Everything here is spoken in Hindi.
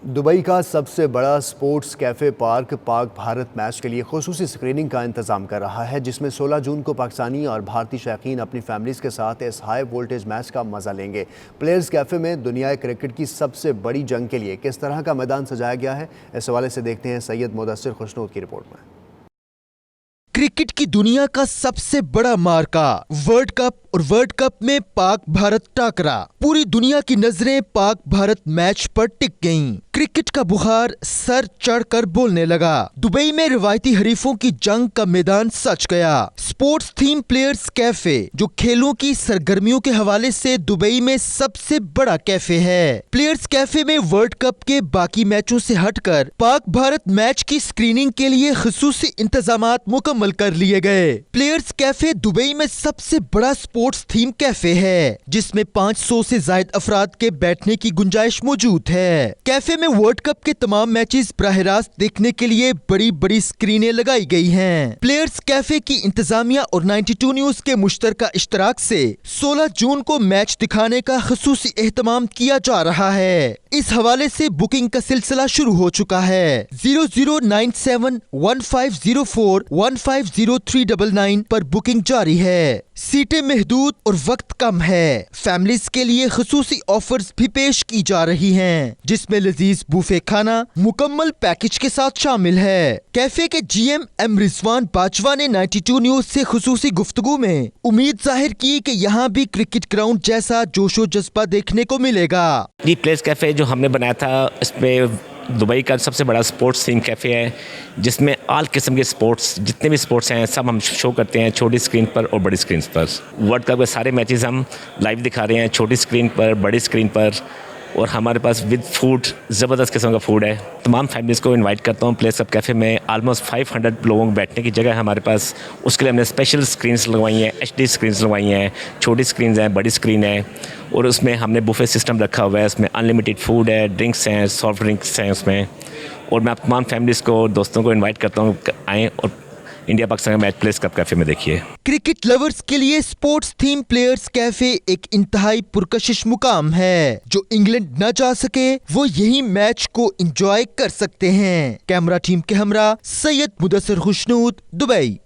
दुबई का सबसे बड़ा sports cafe park Pak Bharat match के लिए खुसूसी स्क्रीनिंग का इंतजाम कर रहा है, जिसमें 16 जून को पाकिस्तानी और भारतीय शौकीन अपनी फैमिलीज़ के साथ इस हाई वोल्टेज मैच का मजा लेंगे। प्लेयर्स कैफ़े में दुनिया क्रिकेट की सबसे बड़ी जंग के लिए किस तरह का मैदान सजाया गया है, इस हवाले से देखते हैं सैयद मुदस्सिर खुशनूद की रिपोर्ट में। क्रिकेट की दुनिया का सबसे बड़ा मार्का वर्ल्ड कप और वर्ल्ड कप में पाक भारत टाकरा। पूरी दुनिया की नजरें पाक भारत मैच पर टिक गईं। क्रिकेट का बुखार सर चढ़कर बोलने लगा। दुबई में रिवायती हरीफों की जंग का मैदान सज गया। स्पोर्ट्स थीम प्लेयर्स कैफे, जो खेलों की सरगर्मियों के हवाले से दुबई में सबसे बड़ा कैफे है। प्लेयर्स कैफे में वर्ल्ड कप के बाकी मैचों से हटकर पाक भारत मैच की स्क्रीनिंग के लिए खुसूसी इंतजामात मुकम्मल कर लिए गए। प्लेयर्स कैफे दुबई में सबसे बड़ा स्पोर्ट्स थीम कैफे है, जिसमें 500 से ज्यादा अफराद के बैठने की गुंजाइश मौजूद है। कैफे में वर्ल्ड कप के तमाम मैचेस बराह रास्त देखने के लिए बड़ी बड़ी स्क्रीनें लगाई गई हैं। प्लेयर्स कैफे की इंतजामिया और 92 न्यूज के मुश्तरका इश्तराक से 16 जून को मैच दिखाने का खुसूसी एहतमाम किया जा रहा है। इस हवाले से बुकिंग का सिलसिला शुरू हो चुका है। 00971504150399 पर बुकिंग जारी है। सीटें महदूद और वक्त कम है। फैमिलीज के लिए खुसूसी ऑफर्स भी पेश की जा रही हैं, जिसमें लजीज बुफे खाना मुकम्मल पैकेज के साथ शामिल है। कैफे के GM एम रिजवान बाजवा ने 92 न्यूज से खुसूसी गुफ्तगू में उम्मीद जाहिर की कि यहाँ भी क्रिकेट ग्राउंड जैसा जोशो जज्बा देखने को मिलेगा। ये प्लेयर्स कैफे जो हमने बनाया था, इसमें दुबई का सबसे बड़ा स्पोर्ट्स थीम कैफ़े है, जिसमें आल किस्म के स्पोर्ट्स जितने भी स्पोर्ट्स हैं सब हम शो करते हैं, छोटी स्क्रीन पर और बड़ी स्क्रीन पर। वर्ल्ड कप के सारे मैचेस हम लाइव दिखा रहे हैं, छोटी स्क्रीन पर, बड़ी स्क्रीन पर, और हमारे पास विद फूड ज़बरदस्त किस्म का फूड है। तमाम फैमिलीज़ को इनवाइट करता हूँ प्लेयर्स कप कैफ़े में। ऑलमोस्ट 500 लोगों को बैठने की जगह है हमारे पास। उसके लिए हमने स्पेशल स्क्रीन्स लगवाई हैं, HD स्क्रीन्स लगवाई हैं, छोटी स्क्रीन्स हैं, बड़ी स्क्रीन है, और उसमें हमने बुफे सिस्टम रखा हुआ है। उसमें अनलिमिटेड फूड है, ड्रिंक्स हैं, सॉफ्ट ड्रिंक्स हैं उसमें। और मैं तमाम फैमिलीज़ को, दोस्तों को इन्वाइट करता हूँ, आएँ और इंडिया पाकिस्तान का मैच प्लेयर्स कप कैफे में देखिए। क्रिकेट लवर्स के लिए स्पोर्ट्स थीम प्लेयर्स कैफे एक इंतहाई पुरकशिश मुकाम है। जो इंग्लैंड न जा सके वो यही मैच को एंजॉय कर सकते हैं। कैमरा टीम के हमरा सैयद मुदस्सिर खुशनूद, दुबई।